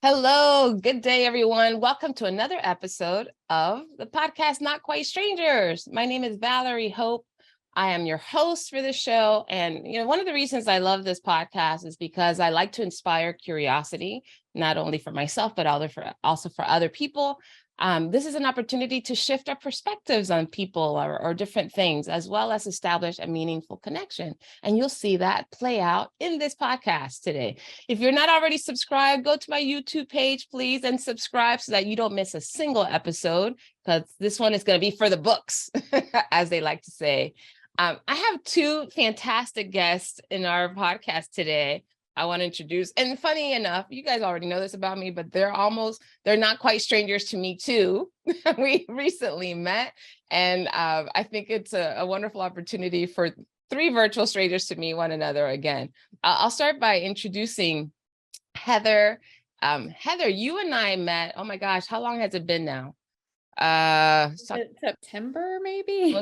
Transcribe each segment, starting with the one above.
Hello, good day, everyone. Welcome to another episode of the podcast, Not Quite Strangers. My name is Valerie Hope. I am your host for this show. And, one of the reasons I love this podcast is because I like to inspire curiosity, not only for myself, but also for other people. This is an opportunity to shift our perspectives on people or different things, as well as establish a meaningful connection. And you'll see that play out in this podcast today. If you're not already subscribed, go to my YouTube page, please, and subscribe so that you don't miss a single episode, because this one is going to be for the books, as they like to say. I have two fantastic guests in our podcast today. I want to introduce, and funny enough, you guys already know this about me, but they're not quite strangers to me too. We recently met, and I think it's a wonderful opportunity for three virtual strangers to meet one another again. I'll start by introducing Heather. Heather, you and I met, oh my gosh, how long has it been now? September, maybe?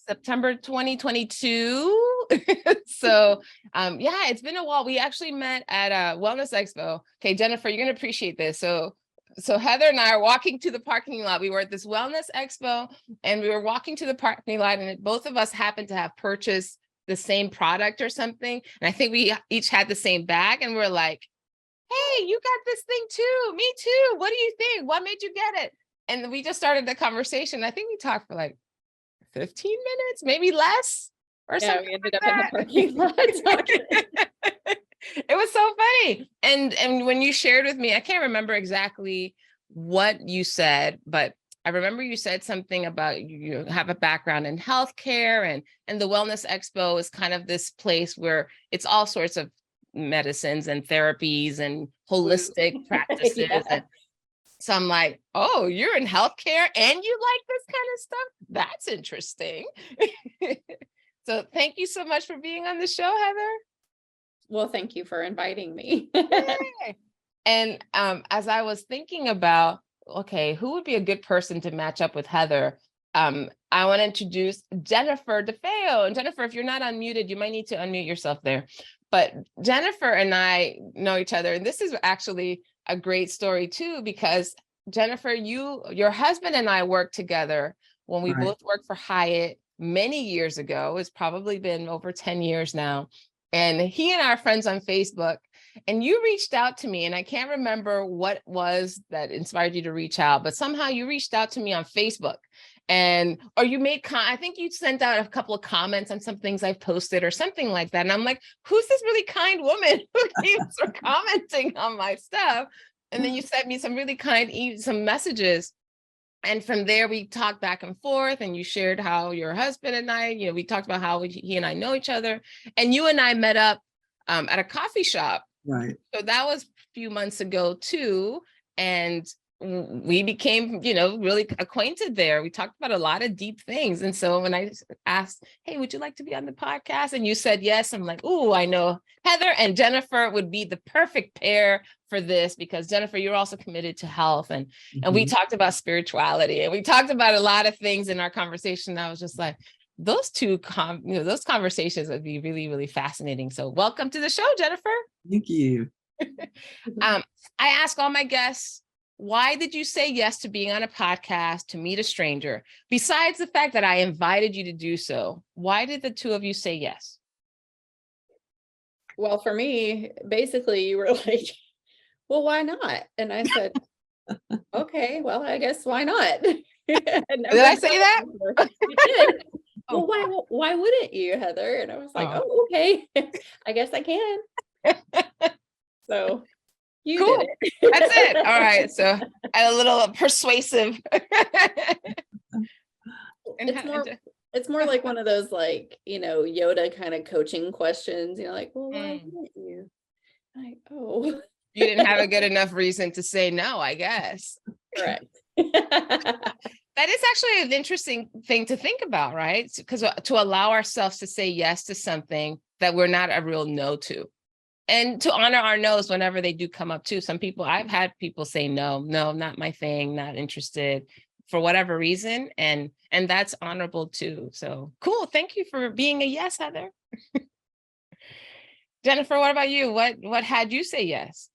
September 2022. So it's been a while. We actually met at a wellness expo. Okay, Jennifer, you're gonna appreciate this. So Heather and I are walking to the parking lot. We were at this wellness expo and we were walking to the parking lot, and both of us happened to have purchased the same product or something. And I think we each had the same bag, and we're like, hey, you got this thing too. Me too. What do you think? What made you get it? And we just started the conversation. I think we talked for like 15 minutes, maybe less or something. We ended up in the parking lot. It was so funny. And when you shared with me, I can't remember exactly what you said, but I remember you said something about you have a background in healthcare, and the Wellness Expo is kind of this place where it's all sorts of medicines and therapies and holistic practices. Yeah. And so I'm like, oh, you're in healthcare and you like this kind of stuff? That's interesting. So thank you so much for being on the show, Heather. Well, thank you for inviting me. And as I was thinking about, okay, who would be a good person to match up with Heather? I want to introduce Jennifer DeFeo. And Jennifer, if you're not unmuted, you might need to unmute yourself there. But Jennifer and I know each other. And this is actually a great story too, because Jennifer, your husband and I worked together when we both worked for Hyatt many years ago. It's probably been over 10 years now. And he and I are friends on Facebook. And you reached out to me, and I can't remember what was that inspired you to reach out, but somehow you reached out to me on Facebook. Or you I think you sent out a couple of comments on some things I've posted or something like that. And I'm like, who's this really kind woman who keeps commenting on my stuff? And then you sent me some really kind some messages. And from there, we talked back and forth, and you shared how your husband and I, we talked about how he and I know each other. And you and I met up at a coffee shop. Right. So that was a few months ago too. And we became, really acquainted there. We talked about a lot of deep things. And so when I asked, hey, would you like to be on the podcast? And you said yes. I'm like, oh, I know Heather and Jennifer would be the perfect pair for this, because Jennifer, you're also committed to health. And we talked about spirituality, and we talked about a lot of things in our conversation. I was just like, those two, those conversations would be really, really fascinating. So welcome to the show, Jennifer. Thank you. I ask all my guests, why did you say yes to being on a podcast to meet a stranger? Besides the fact that I invited you to do so, why did the two of you say yes? Well, for me, basically, you were like, well, why not? And I said, okay, well, I guess why not? Did I say that? You did. Well, why wouldn't you, Heather? And I was like, oh okay, I guess I can. So you cool. did it. That's it. All right. So a little persuasive. It's more like one of those, like, Yoda kind of coaching questions, like, well, why wouldn't you? Like, oh. You didn't have a good enough reason to say no, I guess. Correct. That is actually an interesting thing to think about, right? Because to allow ourselves to say yes to something that we're not a real no to. And to honor our no's whenever they do come up too. Some people, I've had people say, no, not my thing, not interested for whatever reason. And that's honorable too. So cool. Thank you for being a yes, Heather. Jennifer, what about you? What had you say yes?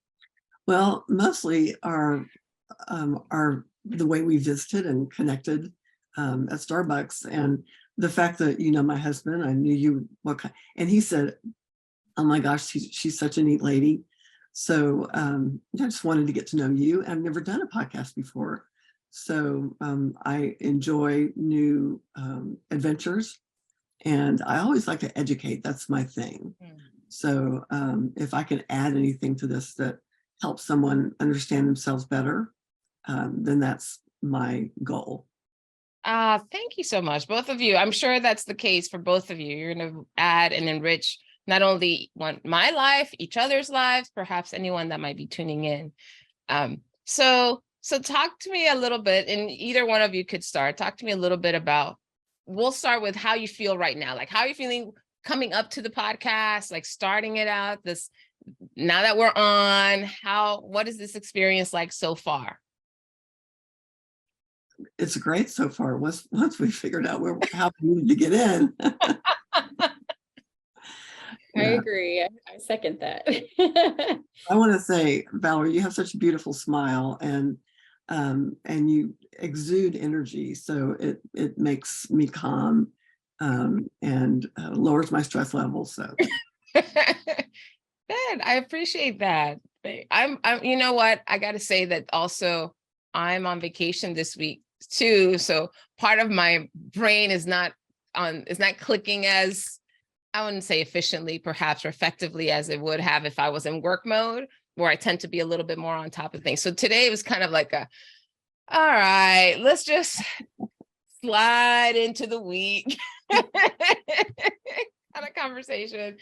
Well, mostly the way we visited and connected at Starbucks, and the fact that my husband, I knew you and he said, "Oh my gosh, she's such a neat lady." So I just wanted to get to know you. I've never done a podcast before, so I enjoy new adventures, and I always like to educate. That's my thing. So if I can add anything to this that helps someone understand themselves better, then that's my goal. Thank you so much, both of you. I'm sure that's the case for both of you. You're going to add and enrich not only my life, each other's lives, perhaps anyone that might be tuning in. So talk to me a little bit, and either one of you could start. Talk to me a little bit about, we'll start with how you feel right now. Like, how are you feeling coming up to the podcast, like starting it out, now that we're on, what is this experience like so far? It's great so far. Once we figured out how we needed to get in. I agree. I second that. I want to say, Valerie, you have such a beautiful smile, and you exude energy. So it makes me calm and lowers my stress levels. So Good. I appreciate that. I'm you know what? I got to say that also I'm on vacation this week too. So part of my brain is not clicking as, I wouldn't say efficiently, perhaps, or effectively as it would have if I was in work mode, where I tend to be a little bit more on top of things. So today it was kind of like all right, let's just slide into the week kind of conversation.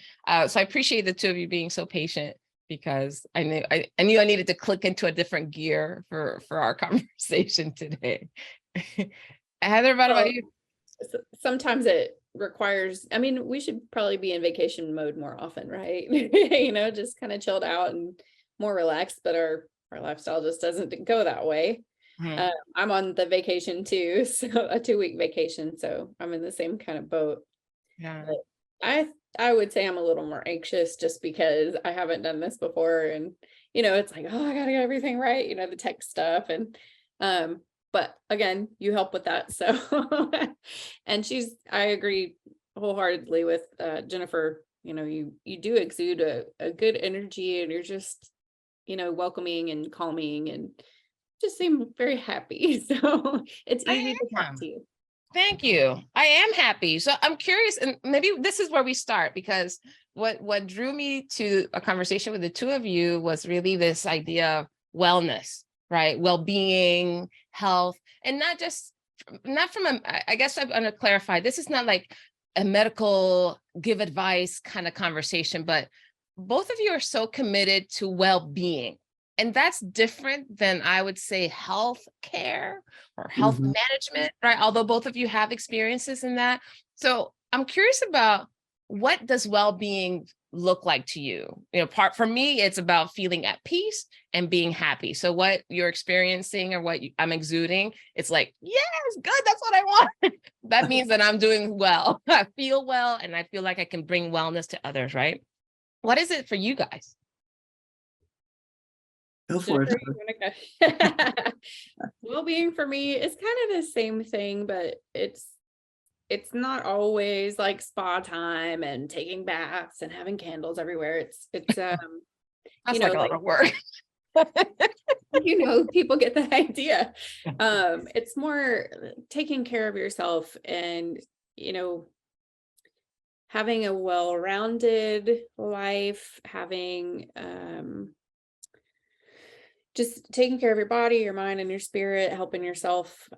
So I appreciate the two of you being so patient, because I knew I needed to click into a different gear for our conversation today. Heather, what about you? Sometimes it requires, we should probably be in vacation mode more often, right? Just kind of chilled out and more relaxed, but our lifestyle just doesn't go that way. I'm on the vacation too, so a 2-week vacation, so I'm in the same kind of boat. But I would say I'm a little more anxious just because I haven't done this before, and it's like, oh, I gotta get everything right, the tech stuff, and but again, you help with that. So and I agree wholeheartedly with Jennifer. You do exude a good energy, and you're just welcoming and calming, and just seem very happy. So it's easy to talk to you. Thank you. I am happy. So I'm curious, and maybe this is where we start, because what drew me to a conversation with the two of you was really this idea of wellness, right? Well-being, health, and not from I guess I'm going to clarify. This is not like a medical give advice kind of conversation, but both of you are so committed to well-being. And that's different than, I would say, health care or health management, right? Although both of you have experiences in that. So I'm curious about, what does well-being look like to you? For me, it's about feeling at peace and being happy. So what you're experiencing or what I'm exuding, it's like, yes, good, that's what I want. That means that I'm doing well. I feel well, and I feel like I can bring wellness to others, right? What is it for you guys? Go for it. Well-being for me is kind of the same thing, but it's not always like spa time and taking baths and having candles everywhere. It's that's like a lot of work. People get the idea. It's more taking care of yourself, and having a well-rounded life, having just taking care of your body, your mind, and your spirit, helping yourself.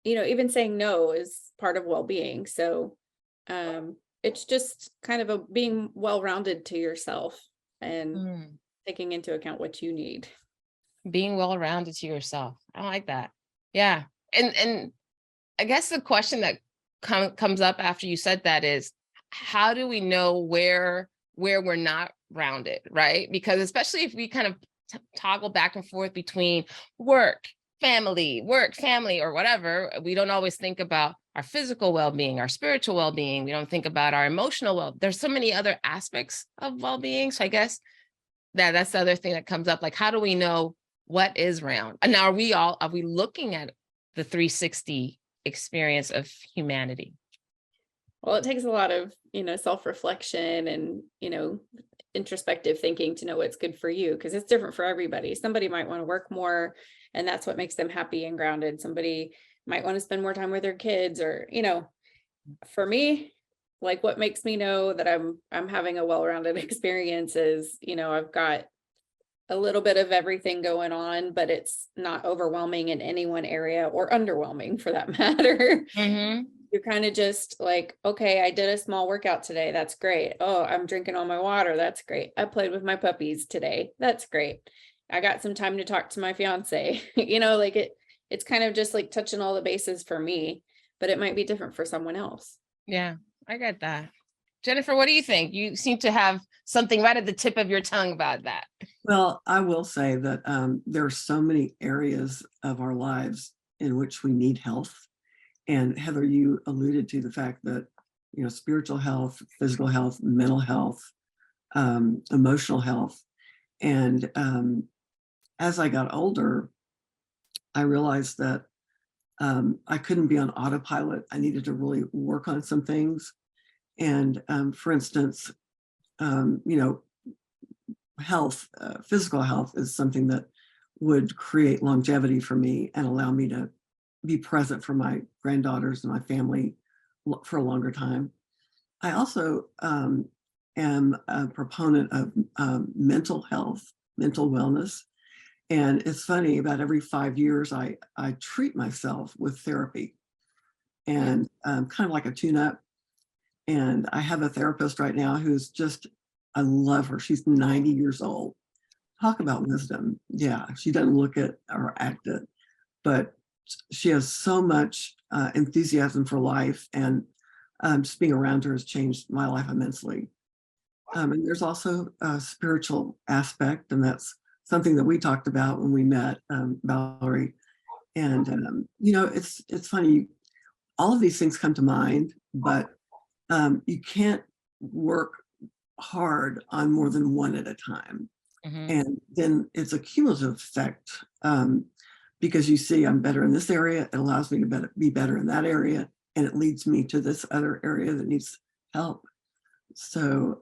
Even saying no is part of well-being. So it's just kind of being well-rounded to yourself and taking into account what you need. Being well-rounded to yourself. I like that. Yeah. And I guess the question that comes up after you said that is, how do we know where we're not rounded, right? Because especially if we kind of toggle back and forth between work, family, or whatever, we don't always think about our physical well-being, our spiritual well-being. We don't think about our emotional there's so many other aspects of well-being. So I guess That's the other thing that comes up. Like, how do we know what is round? And now are we looking at the 360 experience of humanity? Well, it takes a lot of, self-reflection and, introspective thinking to know what's good for you, because it's different for everybody. Somebody might want to work more and that's what makes them happy and grounded. Somebody might want to spend more time with their kids, or, for me, like what makes me know that I'm having a well-rounded experience is, I've got a little bit of everything going on, but it's not overwhelming in any one area, or underwhelming for that matter. Mm-hmm. You're kind of just like, okay, I did a small workout today. That's great. Oh, I'm drinking all my water. That's great. I played with my puppies today. That's great. I got some time to talk to my fiance. Like it's kind of just like touching all the bases for me, but it might be different for someone else. Yeah, I get that. Jennifer, what do you think? You seem to have something right at the tip of your tongue about that. Well, I will say that there are so many areas of our lives in which we need health. And Heather, you alluded to the fact that, spiritual health, physical health, mental health, emotional health. And as I got older, I realized that I couldn't be on autopilot. I needed to really work on some things. And for instance, health, physical health is something that would create longevity for me and allow me to be present for my granddaughters and my family for a longer time. I also am a proponent of mental health, mental wellness. And it's funny, about every 5 years, I treat myself with therapy, and kind of like a tune-up. And I have a therapist right now who's just, I love her. She's 90 years old. Talk about wisdom. Yeah, she doesn't look it or act it, but she has so much enthusiasm for life, and just being around her has changed my life immensely. And there's also a spiritual aspect, and that's something that we talked about when we met, Valerie. And it's funny. All of these things come to mind, but you can't work hard on more than one at a time. Mm-hmm. And then it's a cumulative effect, because you see, I'm better in this area, it allows me to be better in that area, and it leads me to this other area that needs help. So,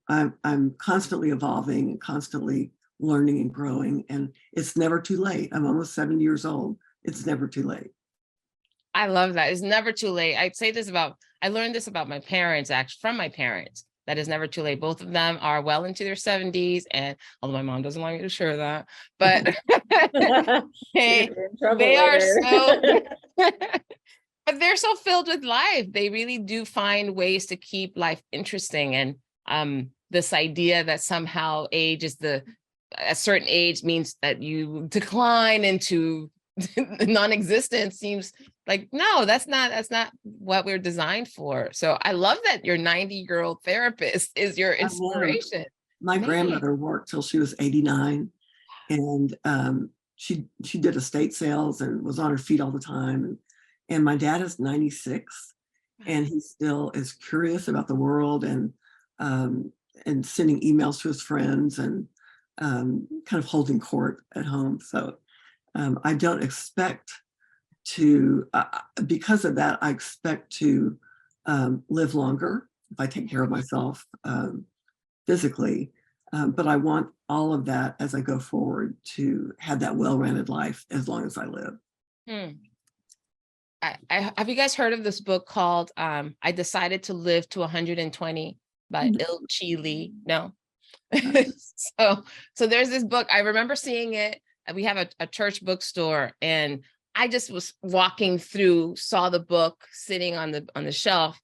I'm constantly evolving and constantly learning and growing, and it's never too late. I'm almost 70 years old. It's never too late. I love that. It's never too late. I learned this about my parents, actually, from my parents, that it's never too late. Both of them are well into their 70s. And although my mom doesn't like me to share that, but they are so, but they're so filled with life. They really do find ways to keep life interesting. And this idea that somehow a certain age means that you decline into non-existence seems like, no, that's not what we're designed for. So I love that your 90-year-old therapist is your inspiration. My grandmother worked till she was 89, and she did estate sales and was on her feet all the time. And my dad is 96, and he still is curious about the world, and sending emails to his friends, and kind of holding court at home. So I don't expect to, because of that, I expect to live longer if I take care of myself physically. But I want all of that as I go forward to have that well-rounded life as long as I live. Have you guys heard of this book called I Decided to Live to 120 by Il Lee? No. So there's this book. I remember seeing it. We have a church bookstore, and I just was walking through, saw the book sitting on the shelf,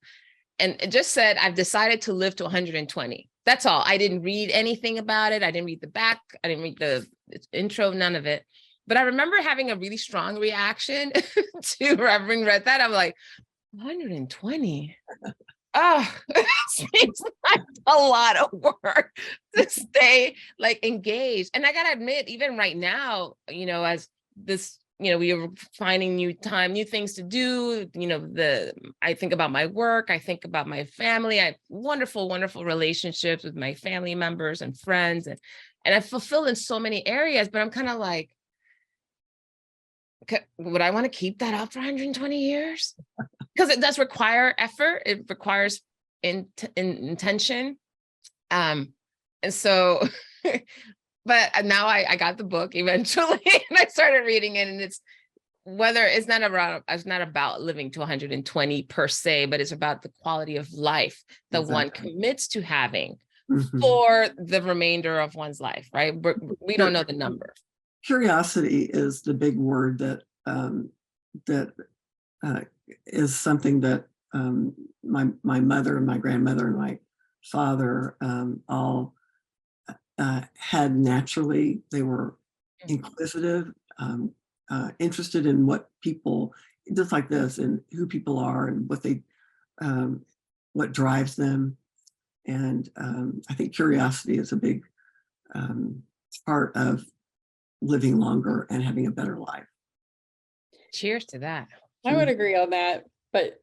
and it just said, I've decided to live to 120. That's all. I didn't read anything about it. I didn't read the back. I didn't read the intro, none of it. But I remember having a really strong reaction to having read that. I'm like, 120. Oh, it seems like a lot of work to stay like engaged. And I gotta admit, even right now, as this, we were finding new things to do. I think about my work, I think about my family. I have wonderful, wonderful relationships with my family members and friends, and I fulfill in so many areas, but I'm kind of like, would I want to keep that up for 120 years? Because it does require effort. It requires intention. And so, but now I got the book eventually and I started reading it, and it's not about living to 120 per se, but it's about the quality of life that one commits to having for the remainder of one's life, right? We don't know the number. Curiosity is the big word that is something that my mother and my grandmother and my father all had naturally. They were inquisitive, interested in what people, just like this, and who people are and what drives them. And I think curiosity is a big part of living longer and having a better life. Cheers to that. I would agree on that. But,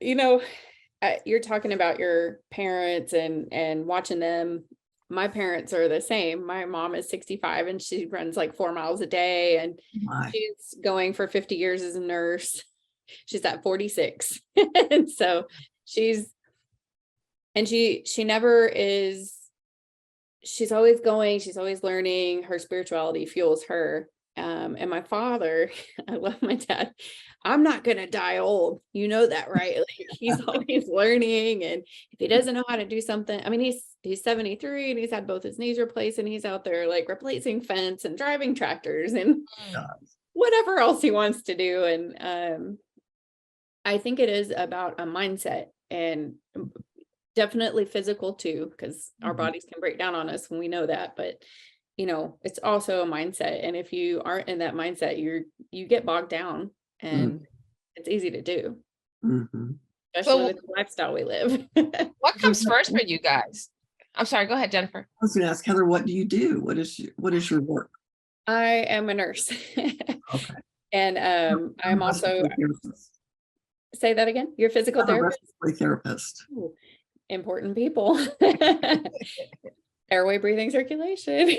you're talking about your parents and watching them. My parents are the same. My mom is 65 and she runs like 4 miles a day, and she's going for 50 years as a nurse. She's at 46. And so she never is, she's always going, she's always learning. Her spirituality fuels her. And my father, I love my dad. I'm not going to die old. You know that, right? Like, he's always learning. And if he doesn't know how to do something, I mean, he's 73 and he's had both his knees replaced, and he's out there like replacing fence and driving tractors and whatever else he wants to do. And I think it is about a mindset, and definitely physical too, because our bodies can break down on us when we know that. But it's also a mindset. And if you aren't in that mindset, you get bogged down, and it's easy to do, especially with the lifestyle we live. What comes first for you guys? I'm sorry, go ahead, Jennifer. I was going to ask Heather, what do you do? What is your work? I am a nurse. Okay. And I'm also, say that again, you're a physical therapist? Therapist. Ooh, important people. Airway, breathing, circulation.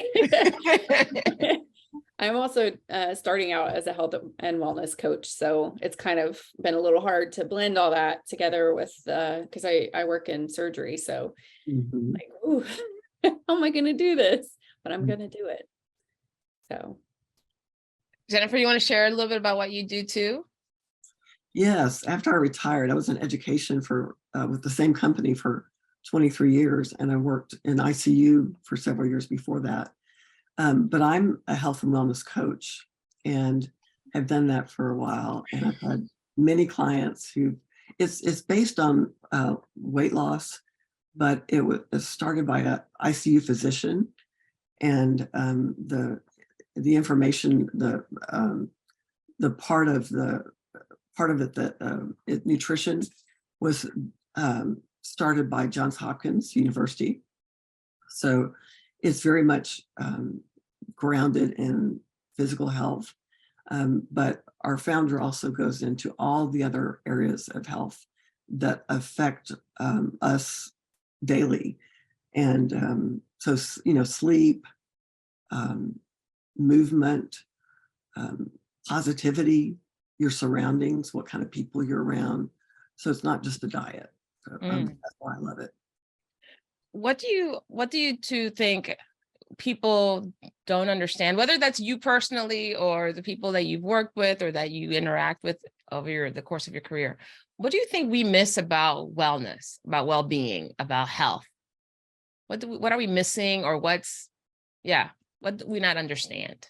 I'm also starting out as a health and wellness coach. So it's kind of been a little hard to blend all that together with, because I work in surgery. So like, ooh, how am I going to do this? But I'm going to do it. So. Jennifer, you want to share a little bit about what you do too? Yes. After I retired, I was in education with the same company for 23 years, and I worked in ICU for several years before that. But I'm a health and wellness coach and have done that for a while. And I've had many clients who, it's based on weight loss, but it was started by an ICU physician, and the information, the part of it that nutrition was started by Johns Hopkins University. So it's very much grounded in physical health. But our founder also goes into all the other areas of health that affect us daily. And so, sleep, movement, positivity, your surroundings, what kind of people you're around. So it's not just a diet. So, that's why I love it. What do you two think people don't understand, whether that's you personally or the people that you've worked with or that you interact with over the course of your career? What do you think we miss about wellness, about well-being, about health? What are we missing, or what do we not understand?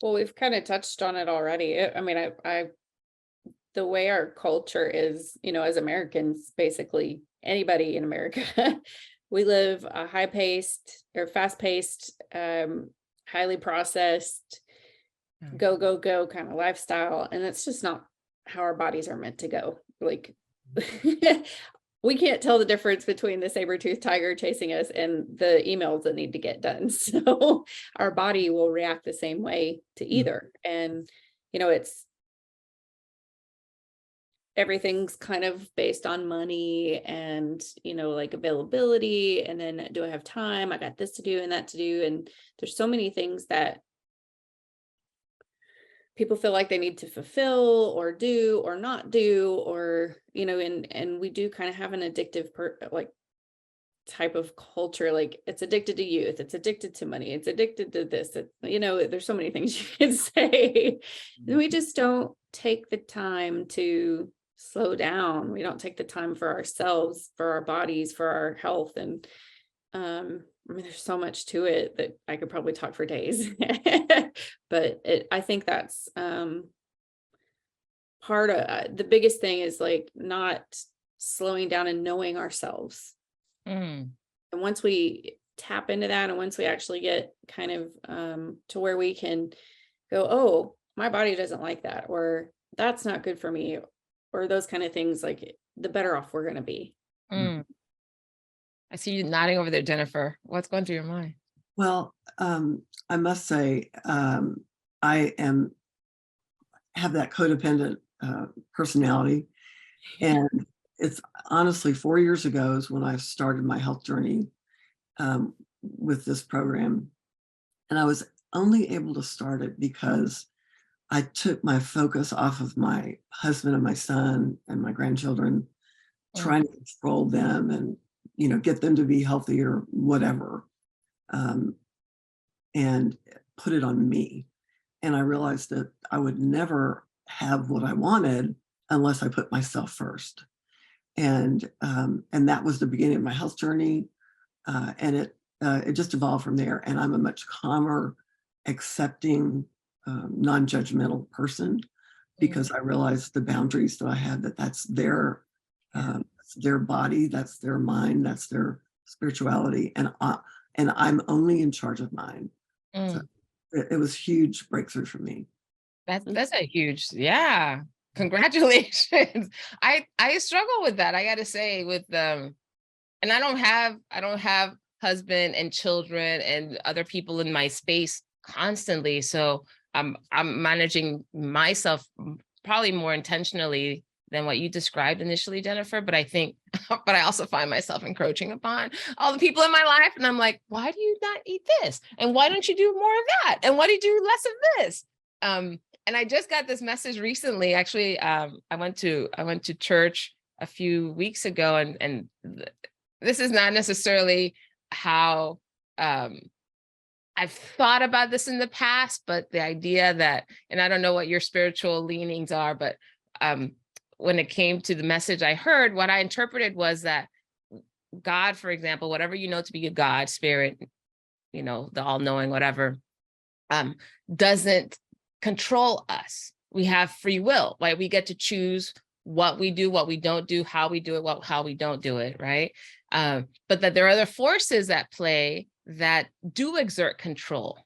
Well, we've kind of touched on it already. I mean, the way our culture is, as Americans, basically anybody in America, we live a high-paced or fast-paced, highly processed, go kind of lifestyle. And that's just not how our bodies are meant to go. Like, we can't tell the difference between the saber-toothed tiger chasing us and the emails that need to get done. So our body will react the same way to either. And everything's kind of based on money and, like availability. And then do I have time? I got this to do and that to do. And there's so many things that people feel like they need to fulfill or do or not do, or, and we do kind of have an addictive type of culture. Like, it's addicted to youth, it's addicted to money, it's addicted to this, there's so many things you can say. And we just don't take the time to slow down. We don't take the time for ourselves, for our bodies, for our health. And there's so much to it that I could probably talk for days. But I think that's part of the biggest thing is like not slowing down and knowing ourselves. And once we tap into that, and once we actually get kind of to where we can go, oh, my body doesn't like that, or that's not good for me, or those kind of things, like, the better off we're going to be. I see you nodding over there, Jennifer. What's going through your mind? Well, I must say, I have that codependent personality, and it's honestly 4 years ago is when I started my health journey with this program, and I was only able to start it because I took my focus off of my husband and my son and my grandchildren, trying to control them and get them to be healthy or whatever, and put it on me. And I realized that I would never have what I wanted unless I put myself first. And that was the beginning of my health journey. And it just evolved from there. And I'm a much calmer, accepting, non-judgmental person, because I realized the boundaries that I had, that's their body, that's their mind, that's their spirituality. And I'm only in charge of mine. So it was huge breakthrough for me. That's a huge, yeah. Congratulations. I struggle with that. I got to say, with and I don't have husband and children and other people in my space constantly. So I'm managing myself probably more intentionally than what you described initially, Jennifer. But I also find myself encroaching upon all the people in my life. And I'm like, why do you not eat this? And why don't you do more of that? And why do you do less of this? And I just got this message recently. Actually, I went to church a few weeks ago, and this is not necessarily how I've thought about this in the past, but the idea that, and I don't know what your spiritual leanings are, but when it came to the message I heard, what I interpreted was that God, for example, whatever you know to be a God, spirit, the all-knowing, whatever, doesn't control us. We have free will, right? We get to choose what we do, what we don't do, how we do it, how we don't do it, right? But that there are other forces at play that do exert control.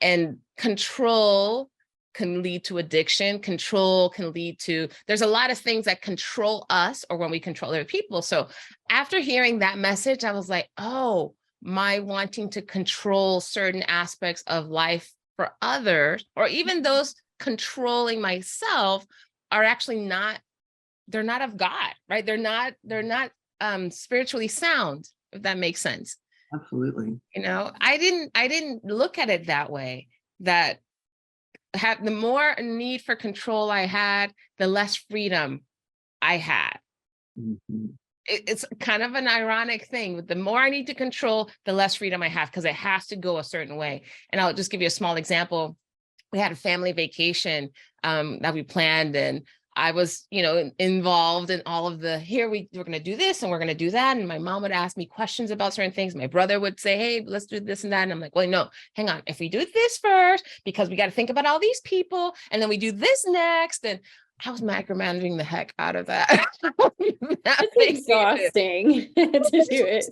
And control can lead to addiction. Control can lead to, there's a lot of things that control us, or when we control other people. So after hearing that message, I was like, oh, my wanting to control certain aspects of life for others, or even those controlling myself, are actually they're not of God, right? They're not spiritually sound, if that makes sense. Absolutely. I didn't look at it that way, that the more need for control I had, the less freedom I had. Mm-hmm. It's kind of an ironic thing. The more I need to control, the less freedom I have, because it has to go a certain way. And I'll just give you a small example. We had a family vacation that we planned, and I was, involved in all of we're going to do this and we're going to do that. And my mom would ask me questions about certain things. My brother would say, hey, let's do this and that. And I'm like, well, no, hang on. If we do this first, because we got to think about all these people, and then we do this next. And I was micromanaging the heck out of that. It's exhausting to do it.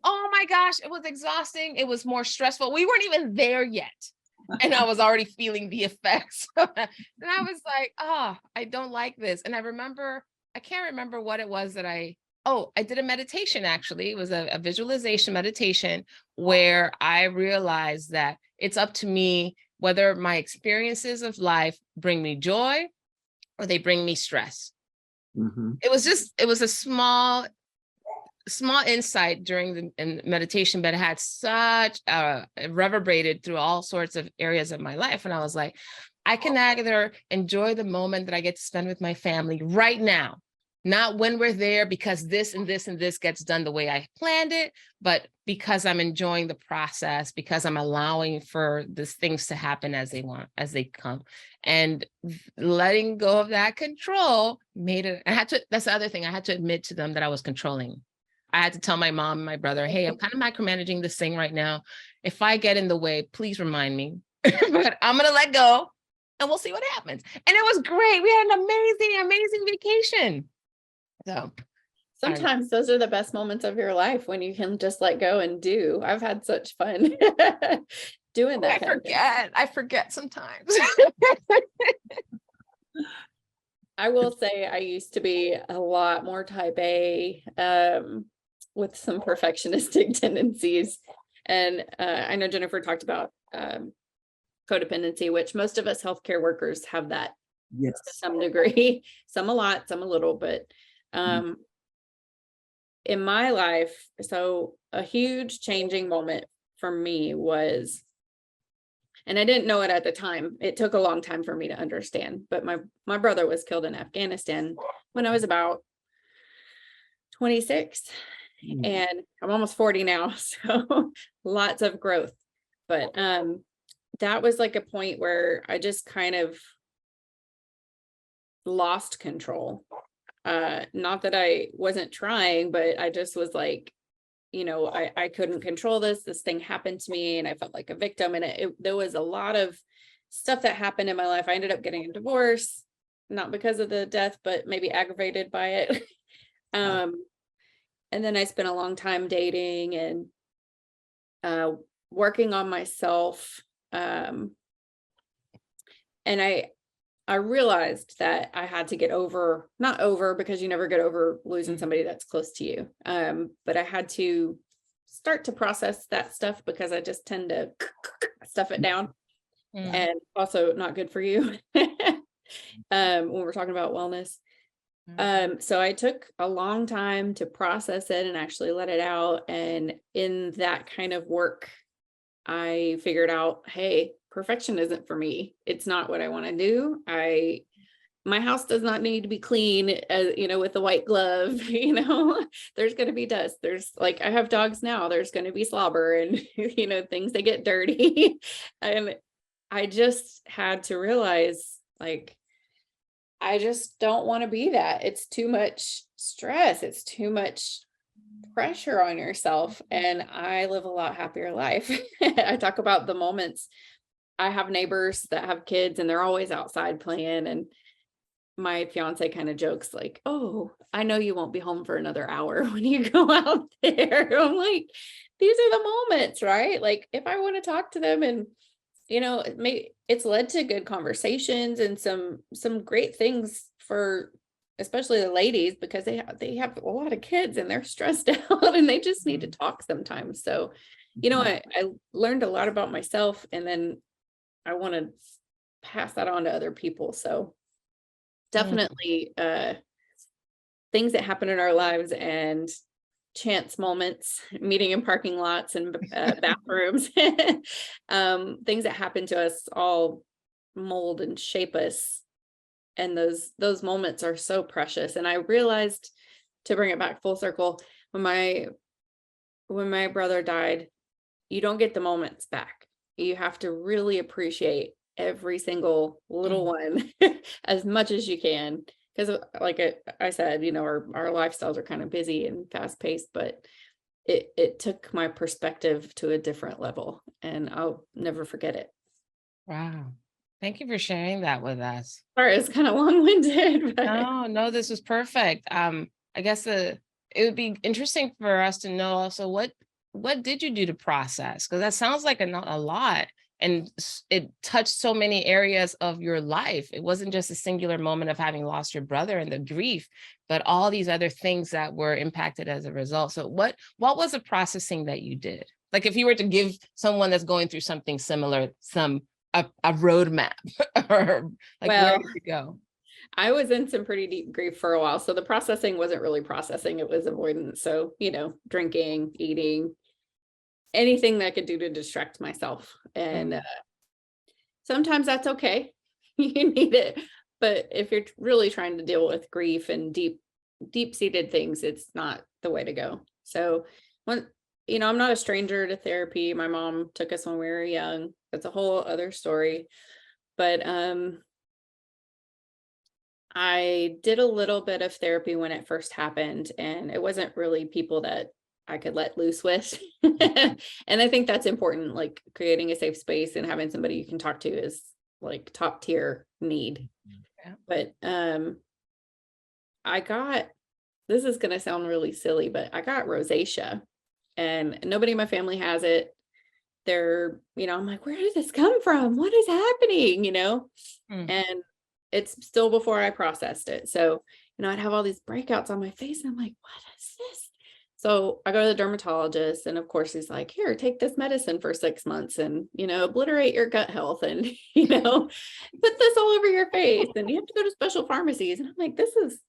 Oh my gosh, it was exhausting. It was more stressful. We weren't even there yet. And I was already feeling the effects. And I was like, I don't like this. And I can't remember what it was that I did a meditation, actually. It was a visualization meditation where I realized that it's up to me whether my experiences of life bring me joy or they bring me stress. Mhm. It was a small insight during the meditation, but it had such it reverberated through all sorts of areas of my life. And I was like, I can either enjoy the moment that I get to spend with my family right now, not when we're there because this and this and this gets done the way I planned it, but because I'm enjoying the process, because I'm allowing for these things to happen as they come. And letting go of that control made it, that's the other thing, I had to admit to them that I was controlling. I had to tell my mom and my brother, hey, I'm kind of micromanaging this thing right now. If I get in the way, please remind me. But I'm going to let go and we'll see what happens. And it was great. We had an amazing vacation. So Sometimes those are the best moments of your life when you can just let go and do. I've had such fun doing that. I forget sometimes. I will say I used to be a lot more type A, with some perfectionistic tendencies. And I know Jennifer talked about codependency, which most of us healthcare workers have that Yes. to some degree, some a lot, some a little, but in my life, so a huge changing moment for me was, and I didn't know it at the time. It took a long time for me to understand, but my brother was killed in Afghanistan when I was about 26, and I'm almost 40 now, so lots of growth. But that was like a point where I just kind of lost control. Not that I wasn't trying, but I just was like, I couldn't control this. This thing happened to me and I felt like a victim. And there was a lot of stuff that happened in my life. I ended up getting a divorce, not because of the death, but maybe aggravated by it. And then I spent a long time dating and working on myself. And I realized that I had to not over, because you never get over losing somebody that's close to you. But I had to start to process that stuff because I just tend to stuff it down, and also not good for you when we're talking about wellness. So I took a long time to process it and actually let it out. And in that kind of work, I figured out, hey, perfection isn't for me. It's not what I want to do. My house does not need to be clean, with a white glove. There's going to be dust. I have dogs now. There's going to be slobber and, things that get dirty. And I just had to realize, I just don't want to be that. It's too much stress. It's too much pressure on yourself. And I live a lot happier life. I talk about the moments. I have neighbors that have kids and they're always outside playing. And my fiance kind of jokes like, oh, I know you won't be home for another hour when you go out there. I'm like, these are the moments, right? Like if I want to talk to them and, it's led to good conversations and some great things for especially the ladies, because they have a lot of kids and they're stressed out and they just need to talk sometimes. So, I learned a lot about myself, and then I want to pass that on to other people. So definitely things that happen in our lives and chance moments, meeting in parking lots and bathrooms, things that happen to us all mold and shape us. And those moments are so precious. And I realized, to bring it back full circle, when my brother died, you don't get the moments back. You have to really appreciate every single little one as much as you can. Because like I said, our lifestyles are kind of busy and fast paced, but it took my perspective to a different level, and I'll never forget it. Wow. Thank you for sharing that with us. Sorry, it's kind of long-winded. But... No, this was perfect. I guess it would be interesting for us to know also what did you do to process? Because that sounds like a lot. And it touched so many areas of your life. It wasn't just a singular moment of having lost your brother and the grief, but all these other things that were impacted as a result. So what was the processing that you did? Like if you were to give someone that's going through something similar some a roadmap or like where Well, to go? I was in some pretty deep grief for a while. So the processing wasn't really processing, it was avoidance. So, drinking, eating, anything that I could do to distract myself. And sometimes that's okay. You need it. But if you're really trying to deal with grief and deep-seated things, it's not the way to go. So I'm not a stranger to therapy. My mom took us when we were young. That's a whole other story. But I did a little bit of therapy when it first happened, and it wasn't really people that I could let loose with. And I think that's important, like creating a safe space and having somebody you can talk to is like top tier need. Yeah. But this is going to sound really silly, but I got rosacea, and nobody in my family has it. I'm like, where did this come from? What is happening? And it's still before I processed it. So, I'd have all these breakouts on my face, and I'm like, what is this? So I go to the dermatologist, and of course he's like, here, take this medicine for 6 months and, obliterate your gut health and, put this all over your face, and you have to go to special pharmacies. And I'm like, this is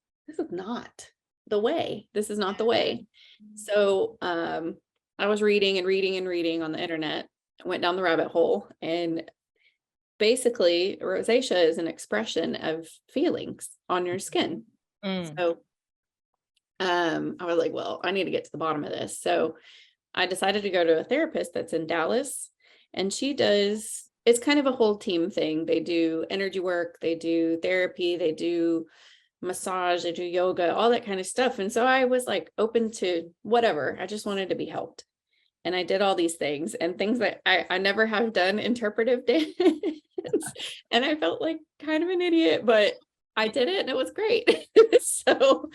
not the way. This is not the way. So, I was reading and reading and reading on the internet, went down the rabbit hole, and basically rosacea is an expression of feelings on your skin. So I was like, well, I need to get to the bottom of this. So I decided to go to a therapist that's in Dallas, and it's kind of a whole team thing. They do energy work, they do therapy, they do massage, they do yoga, all that kind of stuff. And so I was like open to whatever. I just wanted to be helped. And I did all these things and things that I never have done interpretive dance. And I felt like kind of an idiot, but I did it and it was great. So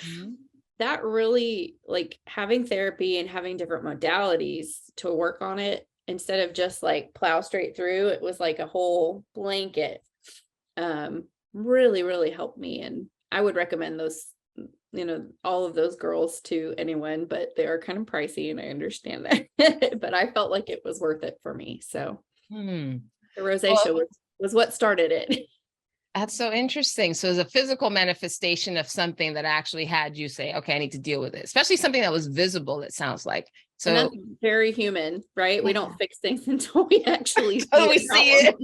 that really, like, having therapy and having different modalities to work on it instead of just like plow straight through, it was like a whole blanket. Really, really helped me. And I would recommend those, all of those girls to anyone, but they are kind of pricey, and I understand that. But I felt like it was worth it for me. So the rosacea was what started it. That's so interesting. So it's a physical manifestation of something that actually had you say, okay, I need to deal with it, especially something that was visible, it sounds like. So and that's very human, right? We don't fix things until we actually see it.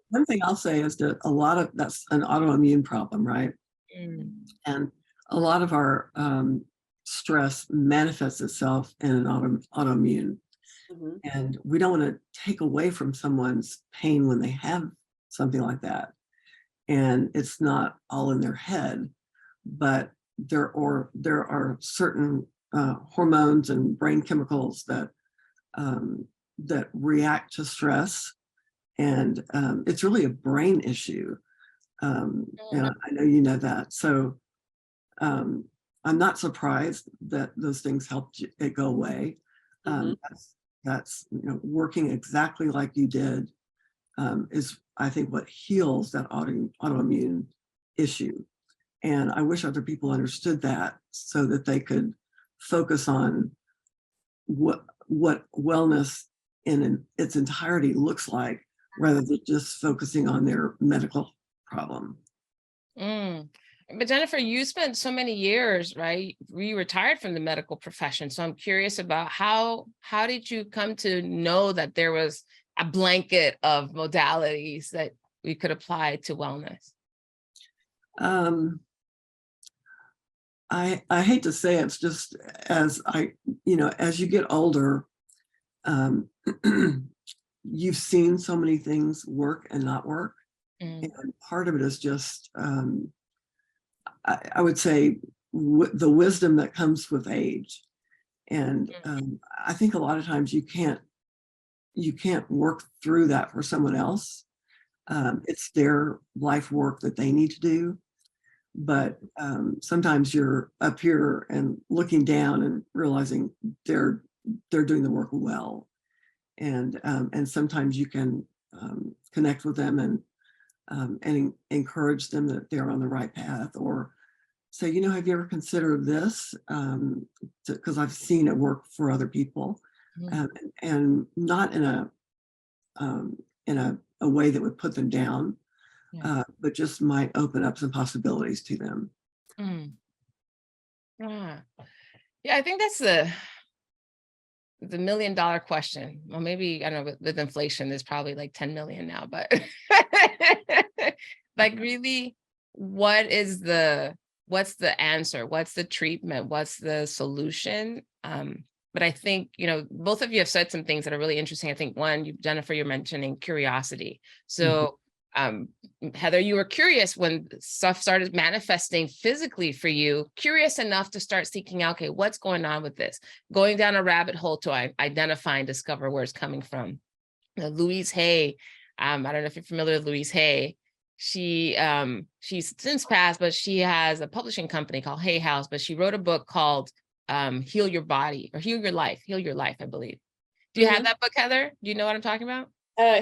One thing I'll say is that that's an autoimmune problem, right? And a lot of our stress manifests itself in an autoimmune. And we don't want to take away from someone's pain when they have something like that. And it's not all in their head, but there are certain hormones and brain chemicals that react to stress. And it's really a brain issue. And I know you know that. So I'm not surprised that those things helped it go away. That's working exactly like you did is, I think, what heals that autoimmune issue. And I wish other people understood that so that they could focus on what wellness in its entirety looks like, rather than just focusing on their medical problem. But Jennifer, you spent so many years, right? You retired from the medical profession. So I'm curious about how did you come to know that there was a blanket of modalities that we could apply to wellness? I hate to say it's just as you get older, you've seen so many things work and not work. And part of it is just, I would say, the wisdom that comes with age. And I think a lot of times you can't work through that for someone else. It's their life work that they need to do. But sometimes you're up here and looking down and realizing they're doing the work well. And sometimes you can connect with them and encourage them that they're on the right path, or say, have you ever considered this? Because I've seen it work for other people, and not in in a way that would put them down, Yeah. but just might open up some possibilities to them. Mm. Ah. Yeah, I think that's the $1 million question. Well, maybe, I don't know, with inflation, there's probably like 10 million now, but like really, what's the answer? What's the treatment? What's the solution? But I think, both of you have said some things that are really interesting. I think one, Jennifer, you're mentioning curiosity. So Heather, you were curious when stuff started manifesting physically for you, curious enough to start seeking out, okay, what's going on with this? Going down a rabbit hole to identify and discover where it's coming from. Louise Hay, I don't know if you're familiar with Louise Hay. She's since passed, but she has a publishing company called Hay House, but she wrote a book called Heal Your Body, or Heal Your Life, I believe. Do you have that book, Heather? Do you know what I'm talking about?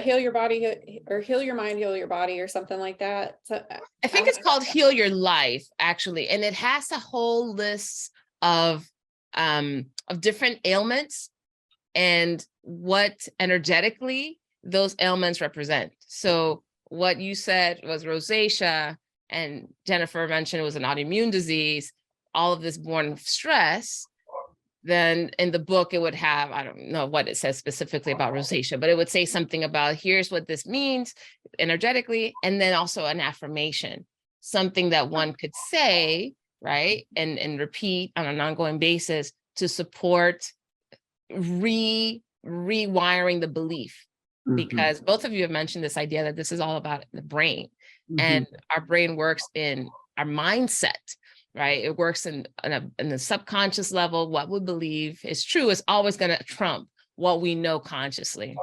Heal Your Body, or Heal Your Mind, Heal Your Body, or something like that. So I think it's called Heal Your Life, actually, and it has a whole list of different ailments and what energetically those ailments represent. So what you said was rosacea, and Jennifer mentioned it was an autoimmune disease, all of this born of stress. Then in the book, it would have, I don't know what it says specifically about rosacea, but it would say something about, here's what this means energetically, and then also an affirmation, something that one could say, right, and repeat on an ongoing basis to support rewiring the belief. Because both of you have mentioned this idea that this is all about the brain, and our brain works in our mindset. Right, it works in the subconscious level. What we believe is true is always going to trump what we know consciously.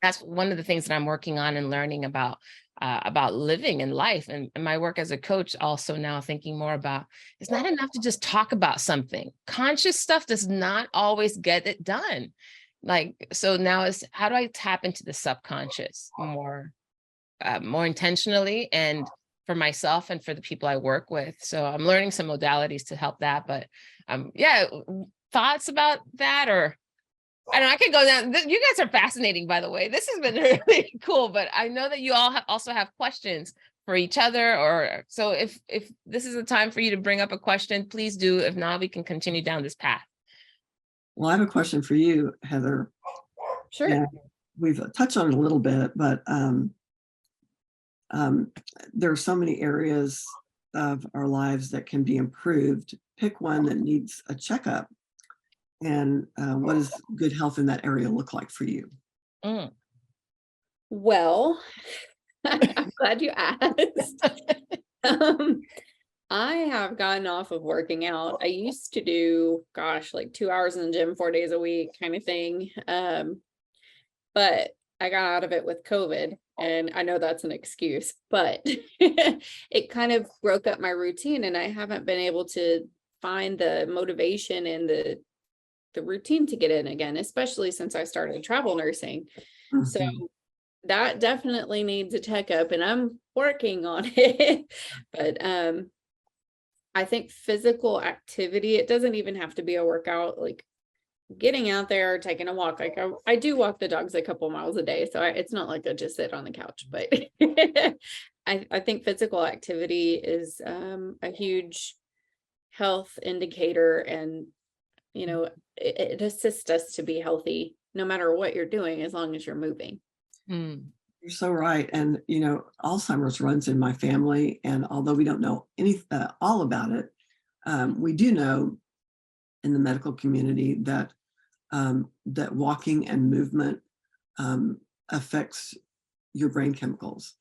That's one of the things that I'm working on and learning about living in life, and my work as a coach. Also now thinking more about, it's not enough to just talk about something. Conscious stuff does not always get it done. So now is, how do I tap into the subconscious more intentionally, and for myself and for the people I work with. So I'm learning some modalities to help that. But thoughts about that? Or I don't know, I could go down. You guys are fascinating, by the way. This has been really cool, but I know that you all also have questions for each other. Or so if this is a time for you to bring up a question, please do. If not, we can continue down this path. Well, I have a question for you, Heather. Sure. And we've touched on it a little bit, but there are so many areas of our lives that can be improved. Pick one that needs a checkup. And what does good health in that area look like for you? Well, I'm glad you asked. I have gotten off of working out. I used to do, like 2 hours in the gym, 4 days a week kind of thing. But I got out of it with COVID, and I know that's an excuse, but it kind of broke up my routine, and I haven't been able to find the motivation and the routine to get in again, especially since I started travel nursing. So that definitely needs a checkup, and I'm working on it. But I think physical activity, it doesn't even have to be a workout, like getting out there, taking a walk. Like I do walk the dogs a couple miles a day, so it's not like I just sit on the couch, but I think physical activity is a huge health indicator, and it assists us to be healthy no matter what you're doing, as long as you're moving. You're so right. And Alzheimer's runs in my family, and although we don't know all about it, we do know in the medical community that that walking and movement affects your brain chemicals.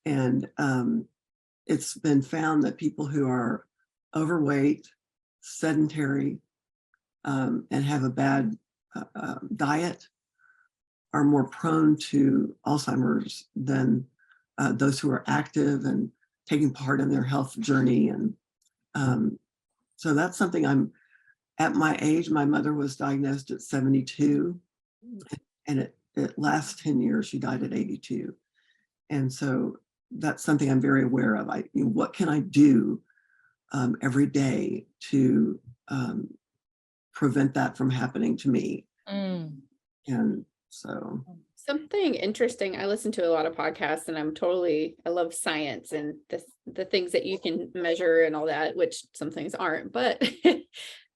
And it's been found that people who are overweight, sedentary, and have a bad diet are more prone to Alzheimer's than those who are active and taking part in their health journey. And so that's something I'm, at my age, my mother was diagnosed at 72, and it last 10 years, she died at 82. And so that's something I'm very aware of. What can I do every day to prevent that from happening to me? And so Something interesting. I listen to a lot of podcasts and I love science and the things that you can measure and all that, which some things aren't, but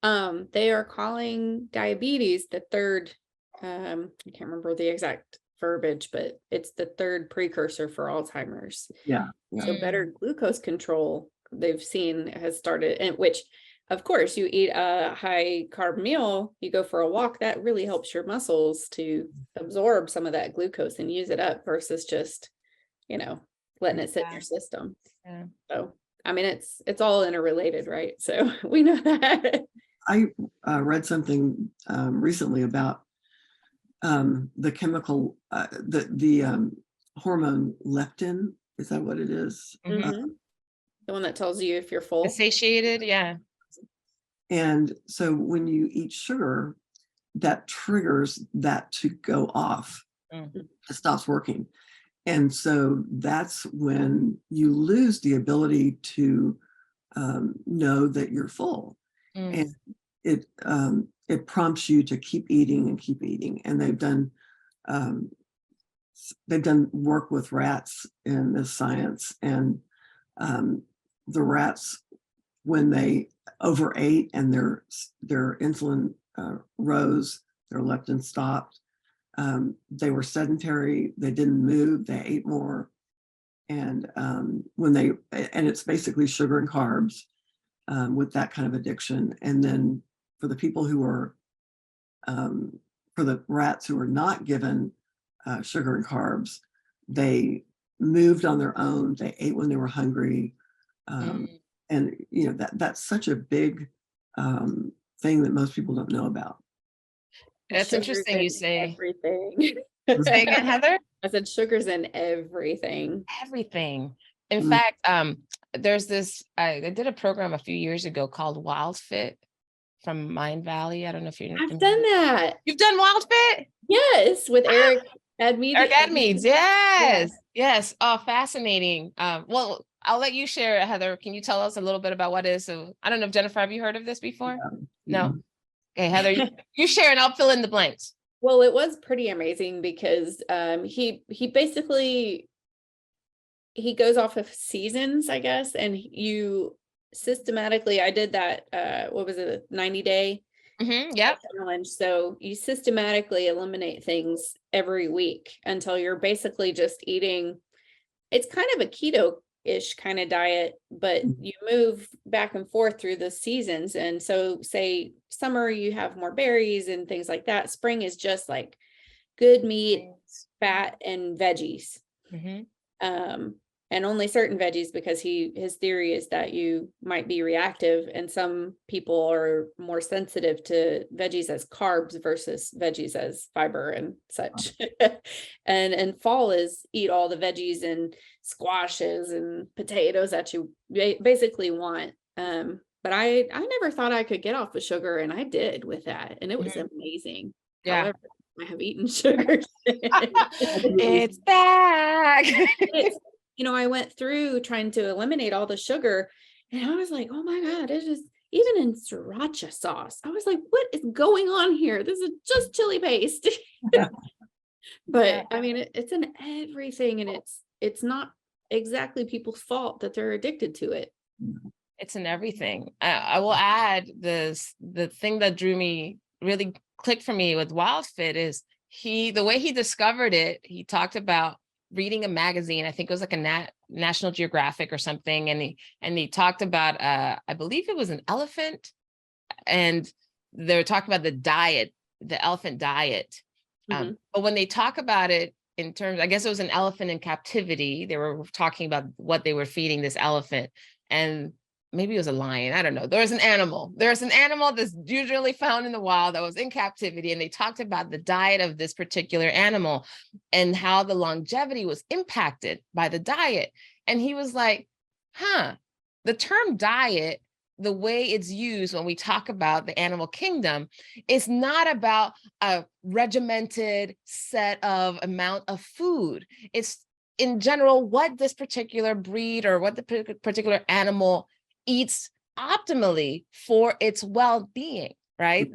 they are calling diabetes the third, I can't remember the exact verbiage, but it's the third precursor for Alzheimer's. Yeah. So better glucose control they've seen has started, and which of course you eat a high carb meal, you go for a walk, that really helps your muscles to absorb some of that glucose and use it up versus just, letting it sit in your system. Yeah. So, I mean, it's all interrelated, right? So we know that. I read something recently about the chemical, the hormone leptin. Is that what it is? Mhm. The one that tells you if you're full. Satiated, yeah. And so when you eat sugar, that triggers that to go off. It stops working. And so that's when you lose the ability to know that you're full. And it prompts you to keep eating and keep eating. And they've done work with rats in this science, and the rats, when they overate and their insulin rose, their leptin stopped. They were sedentary. They didn't move. They ate more, and it's basically sugar and carbs with that kind of addiction. And then for the people who are for the rats who were not given sugar and carbs, they moved on their own. They ate when they were hungry. And that's such a big thing that most people don't know about. That's Sugar's interesting in you say. everything. Say again, Heather? I said sugar's in everything. Everything. In Mm. fact, there's this, I did a program a few years ago called Wildfit from Mind Valley. I don't know if you're I've done that. You've done Wildfit? Yes, with Eric Edmeades. Eric Edmeades, yes. Yes. Oh, fascinating. Well, I'll let you share, Heather. Can you tell us a little bit about what it is? So I don't know if Jennifer, have you heard of this before? No. Okay, Heather, you share and I'll fill in the blanks. Well, it was pretty amazing because he basically he goes off of seasons, I guess, and you systematically, I did that, what was it, 90-day Yep. challenge. So you systematically eliminate things every week until you're basically just eating. It's kind of a keto-ish kind of diet, but you move back and forth through the seasons. And so say summer, you have more berries and things like that. Spring is just like good meat, fat, and veggies. And only certain veggies, because his theory is that you might be reactive, and some people are more sensitive to veggies as carbs versus veggies as fiber and such. And fall is eat all the veggies and squashes and potatoes that you basically want. But I never thought I could get off of sugar, and I did with that, and it was amazing. Yeah. However, I have eaten sugar. It's back. I went through trying to eliminate all the sugar, and I was like, oh my God, it's just, even in sriracha sauce, I was like, what is going on here? This is just chili paste. But I mean, it's in everything, and it's not exactly people's fault that they're addicted to it. It's in everything. I will add this, the thing that really clicked for me with Wildfit is the way he discovered it, he talked about reading a magazine. I think it was like a National Geographic or something. And he talked about, I believe it was an elephant, and they were talking about the elephant diet. But when they talk about it in terms, I guess it was an elephant in captivity. They were talking about what they were feeding this elephant, and maybe it was a lion. I don't know. There's an animal that's usually found in the wild that was in captivity. And they talked about the diet of this particular animal and how the longevity was impacted by the diet. And he was like, the term diet, the way it's used when we talk about the animal kingdom, is not about a regimented set of amount of food. It's in general what this particular breed or what the particular animal eats optimally for its well-being, right?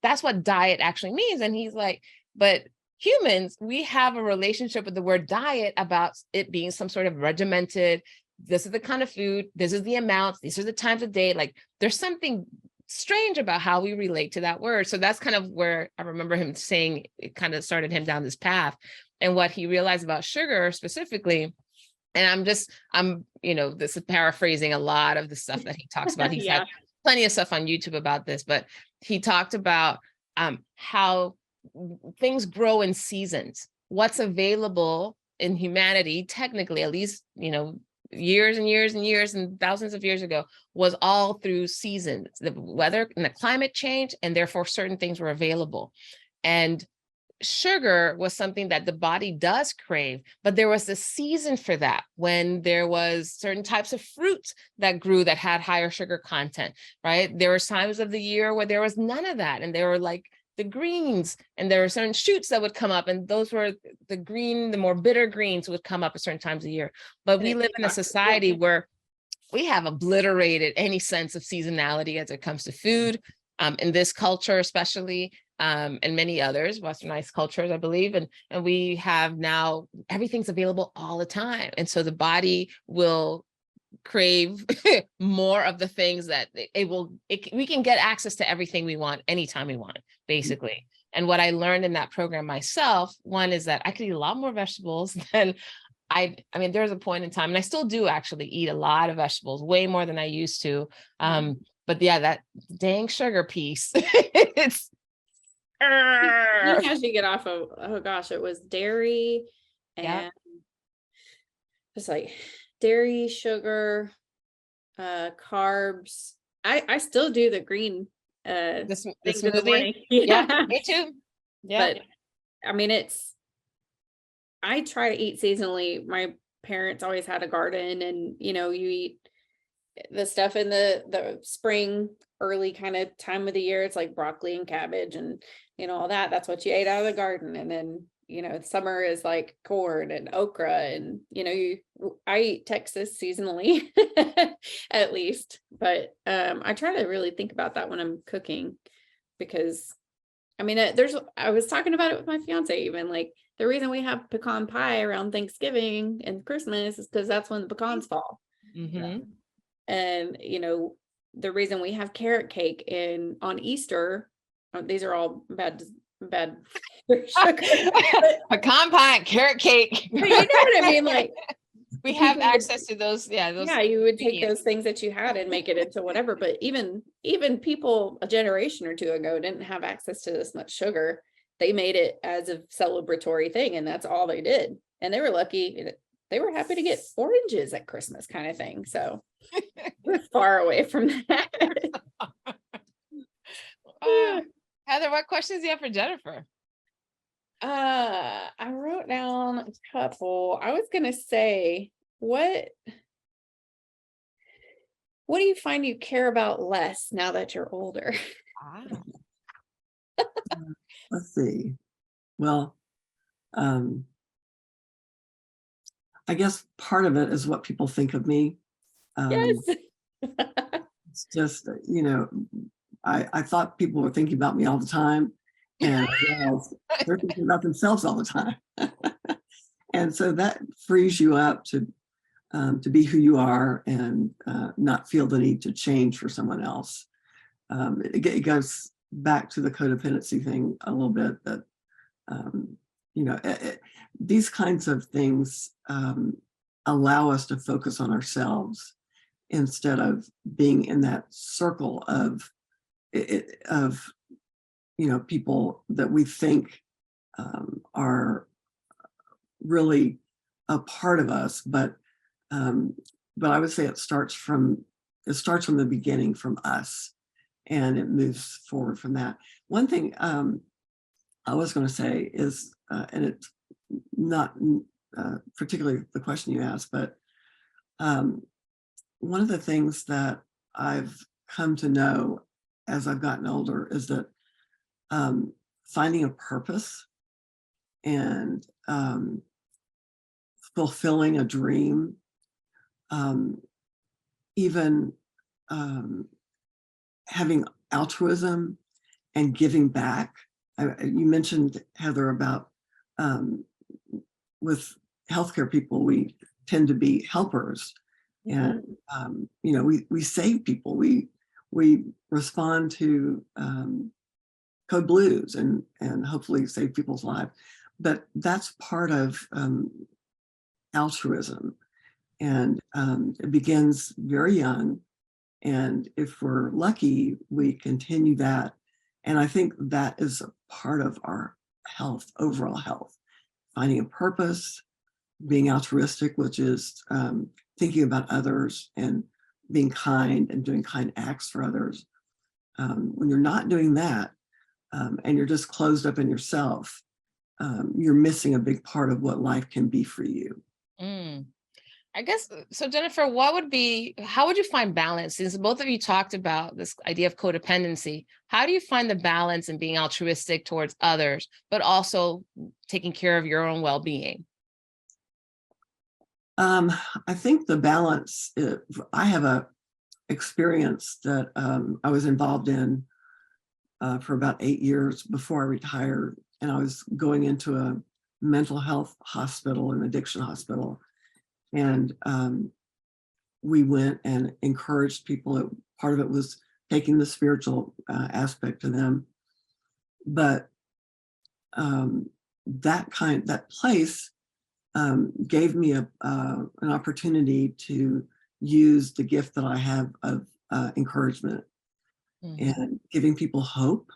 That's what diet actually means. And he's like, but humans, we have a relationship with the word diet about it being some sort of regimented, this is the kind of food, this is the amounts, these are the times of day. Like there's something strange about how we relate to that word. So that's kind of where I remember him saying it kind of started him down this path, and what he realized about sugar specifically. And I'm, this is paraphrasing a lot of the stuff that he talks about. He's Yeah. had plenty of stuff on YouTube about this, but he talked about how things grow in seasons. What's available in humanity, technically, at least, years and years and years and thousands of years ago, was all through seasons, the weather and the climate change, and therefore certain things were available. And sugar was something that the body does crave, but there was a season for that when there was certain types of fruits that grew that had higher sugar content, right? There were times of the year where there was none of that, and there were like the greens, and there were certain shoots that would come up, and those were the green, the more bitter greens would come up at certain times of year. But we live in a society where we have obliterated any sense of seasonality as it comes to food, in this culture especially, and many others, westernized cultures, I believe. And we have now, everything's available all the time. And so the body will crave more of the things that we can get access to everything we want anytime we want, basically. And what I learned in that program myself, one is that I could eat a lot more vegetables than I mean, there's a point in time, and I still do actually eat a lot of vegetables, way more than I used to. But yeah, that dang sugar piece, it's As you get off of, oh gosh, it was dairy and it's like dairy, sugar, carbs. I still do the green this things in the smoothie. morning. Yeah, me too. Yeah. But I mean, I try to eat seasonally. My parents always had a garden, and you eat the stuff in the spring, early kind of time of the year. It's like broccoli and cabbage and all that. That's what you ate out of the garden. And then summer is like corn and okra, and I eat Texas seasonally at least. But I try to really think about that when I'm cooking, because I mean, I was talking about it with my fiance, even like the reason we have pecan pie around Thanksgiving and Christmas is because that's when the pecans fall. Mm-hmm. And the reason we have carrot cake on Easter, these are all bad Pecan pie, carrot cake. But you know what I mean? Like we have access to those. Yeah, you would take those things that you had and make it into whatever. But even people a generation or two ago didn't have access to this much sugar. They made it as a celebratory thing, and that's all they did. And they were lucky. They were happy to get oranges at Christmas, kind of thing. So we're far away from that. Heather, what questions do you have for Jennifer? I wrote down a couple. I was gonna say, what do you find you care about less now that you're older? Let's see. Well, I guess part of it is what people think of me. Yes. It's just, I thought people were thinking about me all the time, and they're thinking about themselves all the time. And so that frees you up to be who you are and not feel the need to change for someone else. It goes back to the codependency thing a little bit, that these kinds of things allow us to focus on ourselves instead of being in that circle of people that we think are really a part of us, but I would say it starts from the beginning, from us, and it moves forward from that. One thing I was going to say is, and it's not particularly the question you asked, but one of the things that I've come to know as I've gotten older is that finding a purpose and fulfilling a dream, even having altruism and giving back. You mentioned, Heather, about with healthcare people, we tend to be helpers, and we save people. We respond to code blues and hopefully save people's lives. But that's part of altruism, and it begins very young. And if we're lucky, we continue that. And I think that is a part of our health, overall health, finding a purpose, being altruistic, which is thinking about others and being kind and doing kind acts for others. When you're not doing that, and you're just closed up in yourself, you're missing a big part of what life can be for you. I guess, so Jennifer, how would you find balance? Since both of you talked about this idea of codependency, how do you find the balance in being altruistic towards others, but also taking care of your own well-being? I think the balance, I have a experience that I was involved in for about 8 years before I retired, and I was going into a mental health hospital, an addiction hospital. And we went and encouraged people. Part of it was taking the spiritual aspect to them. But that place gave me an opportunity to use the gift that I have of encouragement and giving people hope.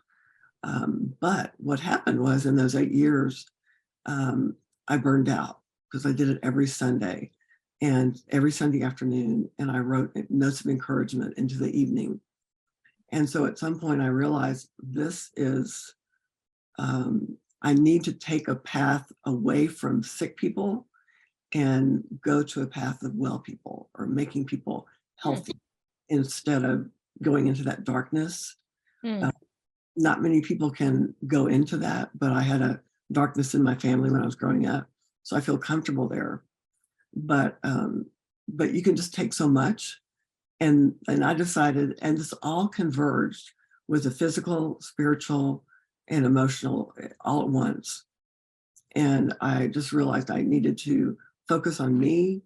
But what happened was, in those 8 years, I burned out because I did it every Sunday. And every Sunday afternoon, and I wrote notes of encouragement into the evening. And so at some point I realized this is, I need to take a path away from sick people and go to a path of well people, or making people healthy instead of going into that darkness. Not many people can go into that, but I had a darkness in my family when I was growing up, so I feel comfortable there. But you can just take so much, and I decided, and this all converged with the physical, spiritual, and emotional all at once. And I just realized I needed to focus on me,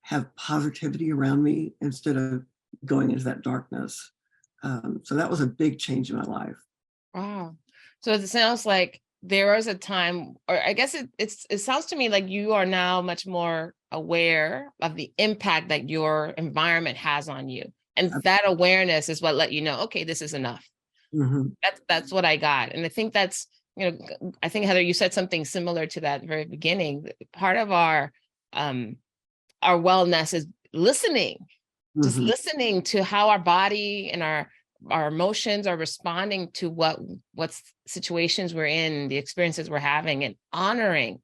have positivity around me instead of going into that darkness. So that was a big change in my life. Wow. So it sounds like there was a time, or I guess it sounds to me like you are now much more aware of the impact that your environment has on you. And that awareness is what let you know, okay, this is enough. That's what I got. And I think that's, I think, Heather, you said something similar to that very beginning. Part of our wellness is listening, just listening to how our body and our emotions are responding to what situations we're in, the experiences we're having, and honoring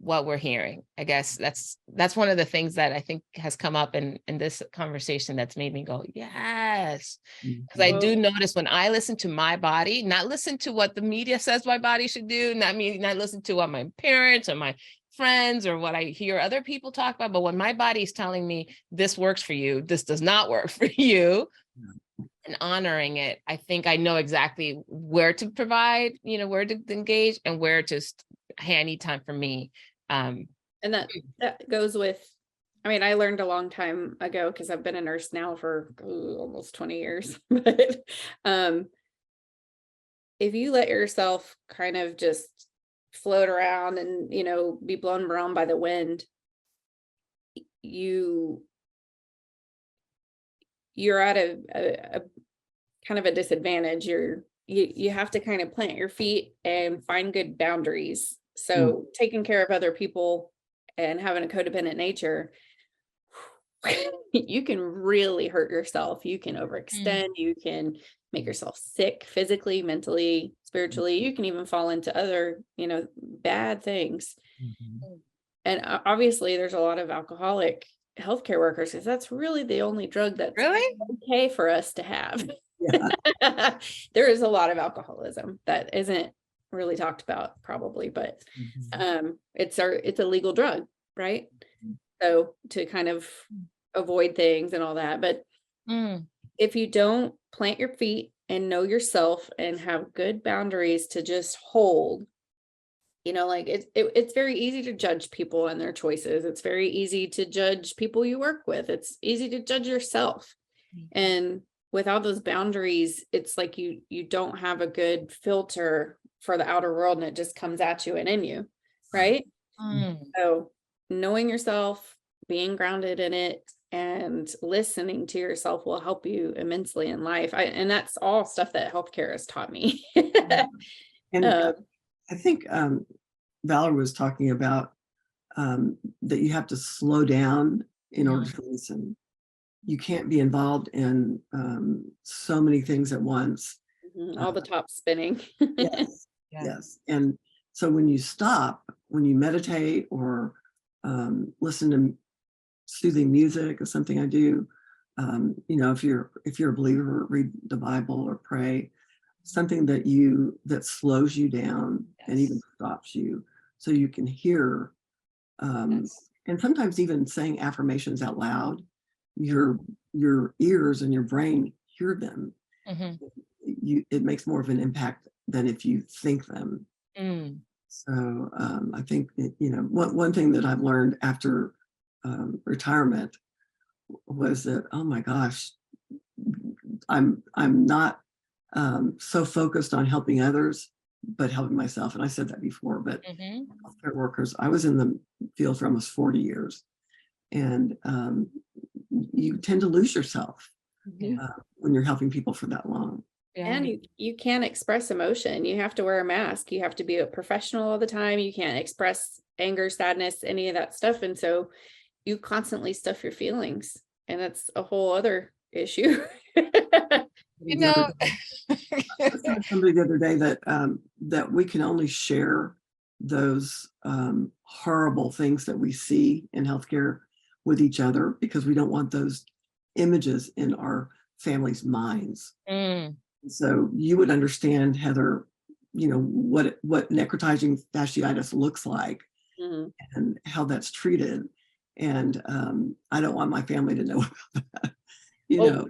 what we're hearing. I guess that's one of the things that I think has come up in this conversation that's made me go, yes. Because I do notice when I listen to my body, not listen to what the media says my body should do, not listen to what my parents or my friends or what I hear other people talk about, but when my body is telling me this works for you, this does not work for you, and honoring it, I think I know exactly where to provide, where to engage, and where to I need time for me. And that goes with, I learned a long time ago, because I've been a nurse now for almost 20 years, but if you let yourself kind of just float around and, be blown around by the wind, you're at a kind of a disadvantage. You have to kind of plant your feet and find good boundaries. So taking care of other people and having a codependent nature, you can really hurt yourself. You can overextend, you can make yourself sick physically, mentally, spiritually. You can even fall into other, bad things. And obviously there's a lot of alcoholic healthcare workers, because that's really the only drug that's really okay for us to have. Yeah. There is a lot of alcoholism that isn't really talked about, probably, but it's a legal drug, right? So to kind of avoid things and all that. But if you don't plant your feet and know yourself and have good boundaries to just hold, like it's very easy to judge people and their choices. It's very easy to judge people you work with. It's easy to judge yourself. And without those boundaries, it's like you don't have a good filter for the outer world, and it just comes at you and in you, right? So knowing yourself, being grounded in it, and listening to yourself will help you immensely in life. And that's all stuff that healthcare has taught me. And Um, I think Valerie was talking about that you have to slow down in order to listen. You can't be involved in so many things at once. all the top spinning. Yes, yes. And so when you stop, when you meditate or listen to soothing music is something I do. If you're a believer, read the Bible or pray, something that slows you down and even stops you, so you can hear. And sometimes even saying affirmations out loud, your ears and your brain hear them. It makes more of an impact than if you think them. So I think one thing that I've learned after retirement was that, oh my gosh, I'm not so focused on helping others, but helping myself. And I said that before, but healthcare workers, I was in the field for almost 40 years, and you tend to lose yourself when you're helping people for that long. And you can't express emotion. You have to wear a mask. You have to be a professional all the time. You can't express anger, sadness, any of that stuff. And so you constantly stuff your feelings. And that's a whole other issue. I was telling somebody the other day that we can only share those horrible things that we see in healthcare with each other, because we don't want those images in our families' minds. So you would understand, Heather, what necrotizing fasciitis looks like and how that's treated. And I don't want my family to know about that.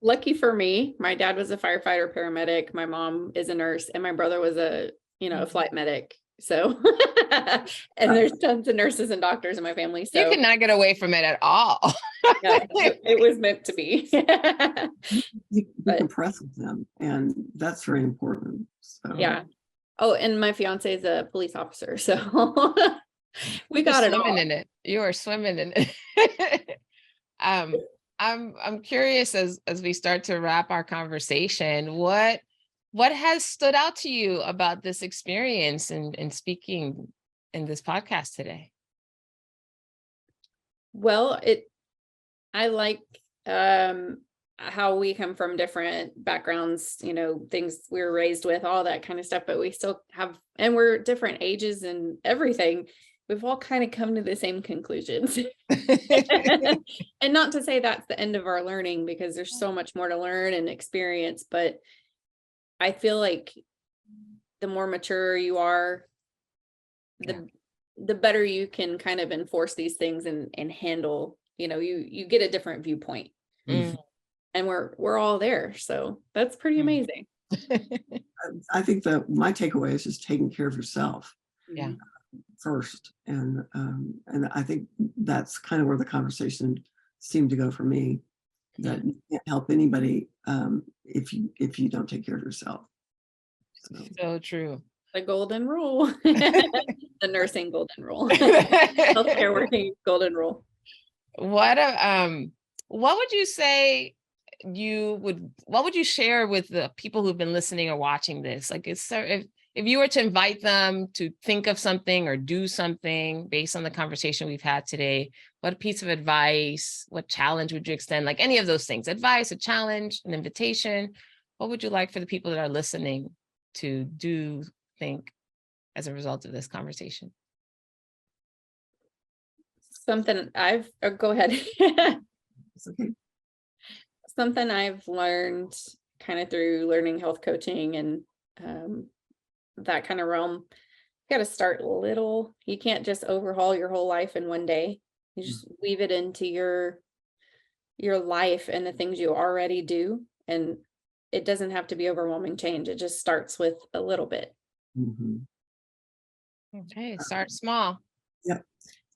Lucky for me, my dad was a firefighter paramedic. My mom is a nurse, and my brother was a flight medic. So, and there's tons of nurses and doctors in my family. So you cannot get away from it at all. Yeah, it was meant to be. You compress with them, and that's very important. So. Yeah. Oh, and my fiance is a police officer, so we got it all. In it. You are swimming in it. I'm curious, as we start to wrap our conversation, what has stood out to you about this experience and speaking in this podcast today? Well, I like how we come from different backgrounds, things we were raised with, all that kind of stuff, but we still have, and we're different ages and everything. We've all kind of come to the same conclusions. And not to say that's the end of our learning, because there's so much more to learn and experience, but I feel like the more mature you are, the better you can kind of enforce these things and handle, you get a different viewpoint. And we're all there. So that's pretty amazing. I think that my takeaway is just taking care of yourself. First. And I think that's kind of where the conversation seemed to go for me, that you can't help anybody if you don't take care of yourself. So true. The golden rule. The nursing golden rule. Healthcare working golden rule. What would you say what would you share with the people who've been listening or watching this? Like, if you were to invite them to think of something or do something based on the conversation we've had today, what piece of advice, what challenge would you extend? Like any of those things, advice, a challenge, an invitation, what would you like for the people that are listening to do, think as a result of this conversation? Something go ahead. Something I've learned kind of through learning health coaching and that kind of realm. You got to start little. You can't just overhaul your whole life in one day. You just weave it into your life and the things you already do. And it doesn't have to be overwhelming change. It just starts with a little bit. Okay, start small. Yep.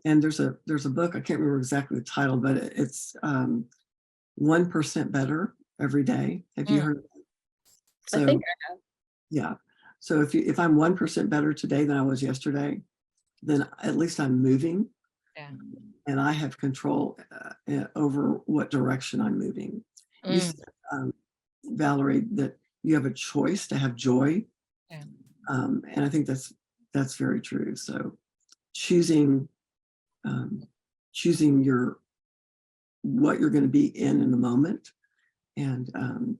And there's a book, I can't remember exactly the title, but it's 1% better every day. Have you Mm. heard of it? I So think I have. yeah. So if I'm 1% better today than I was yesterday, then at least I'm moving Yeah. and I have control over what direction I'm moving. You Mm. said, Valerie, that you have a choice to have joy. Yeah. And I think that's very true. So choosing choosing what you're going to be in the moment, and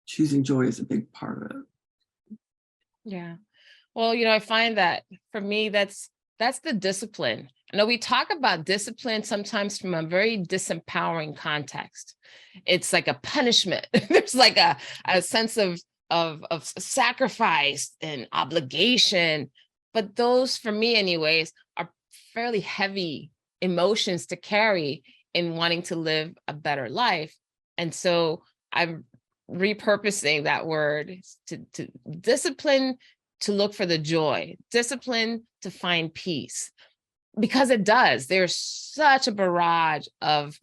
choosing joy is a big part of it. Yeah. Well, I find that for me, that's the discipline. I know we talk about discipline sometimes from a very disempowering context. It's like a punishment. There's like a sense of sacrifice and obligation. But those, for me anyways, are fairly heavy emotions to carry in wanting to live a better life. And so I'm repurposing that word to discipline, to look for the joy, discipline to find peace, because it does. There's such a barrage of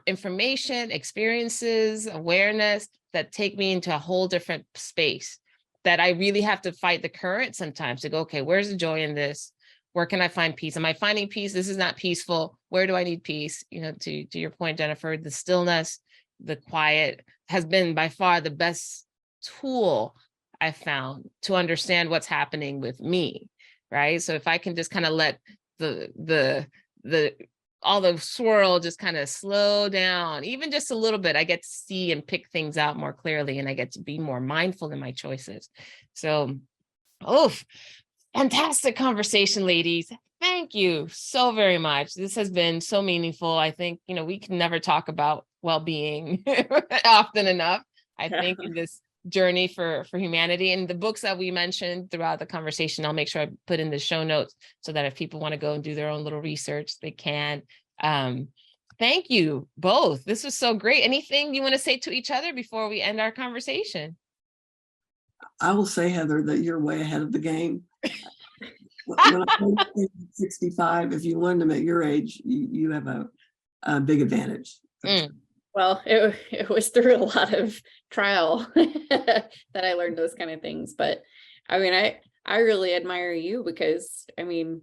information, experiences, awareness that take me into a whole different space, that I really have to fight the current sometimes to go, okay, where's the joy in this? Where can I find peace? Am I finding peace? This is not peaceful. Where do I need peace? To your point, Jennifer, the stillness, the quiet has been by far the best tool I found to understand what's happening with me, right? So if I can just kind of let the all the swirl just kind of slow down, even just a little bit, I get to see and pick things out more clearly, and I get to be more mindful in my choices. So, fantastic conversation, ladies. Thank you so very much. This has been so meaningful. I think, we can never talk about well-being often enough. I think in this journey for humanity, and the books that we mentioned throughout the conversation, I'll make sure I put in the show notes so that if people want to go and do their own little research, they can. Thank you both. This was so great. Anything you want to say to each other before we end our conversation? I will say, Heather, that you're way ahead of the game. When I was 65, if you learned them at your age, you have a big advantage. Well, it was through a lot of trial that I learned those kind of things. But I mean, I really admire you because, I mean,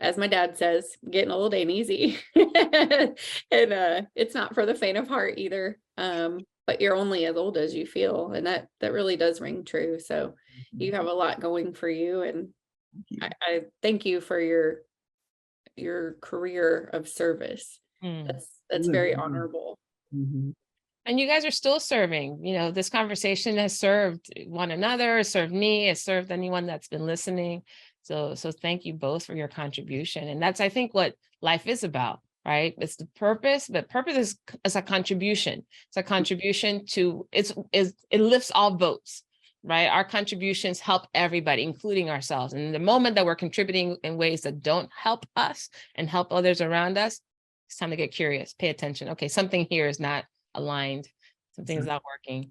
as my dad says, getting old ain't easy. And it's not for the faint of heart either. But you're only as old as you feel. And that really does ring true. So you have a lot going for you. And I thank you for your career of service. That's very honorable. Mm-hmm. And you guys are still serving. This conversation has served one another, has served me, has served anyone that's been listening. So thank you both for your contribution. And that's, I think, what life is about, right? It's the purpose, but purpose is a contribution. It's a contribution to, it lifts all boats, right? Our contributions help everybody, including ourselves. And the moment that we're contributing in ways that don't help us and help others around us, it's time to get curious, pay attention. Okay, something here is not aligned. Something's not working.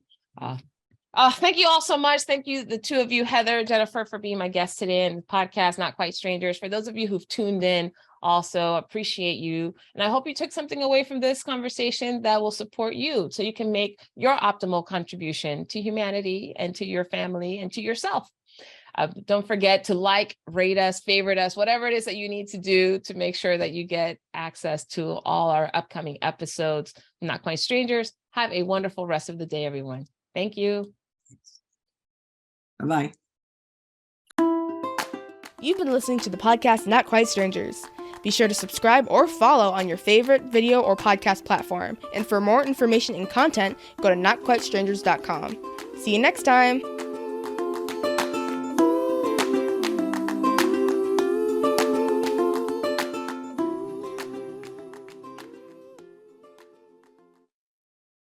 Thank you all so much. Thank you, the two of you, Heather, Jennifer, for being my guests today in the podcast, Not Quite Strangers. For those of you who've tuned in, also appreciate you. And I hope you took something away from this conversation that will support you so you can make your optimal contribution to humanity and to your family and to yourself. Don't forget to like, rate us, favorite us, whatever it is that you need to do to make sure that you get access to all our upcoming episodes. Not Quite Strangers. Have a wonderful rest of the day, everyone. Thank you. Bye-bye. You've been listening to the podcast Not Quite Strangers. Be sure to subscribe or follow on your favorite video or podcast platform. And for more information and content, go to notquitestrangers.com. See you next time.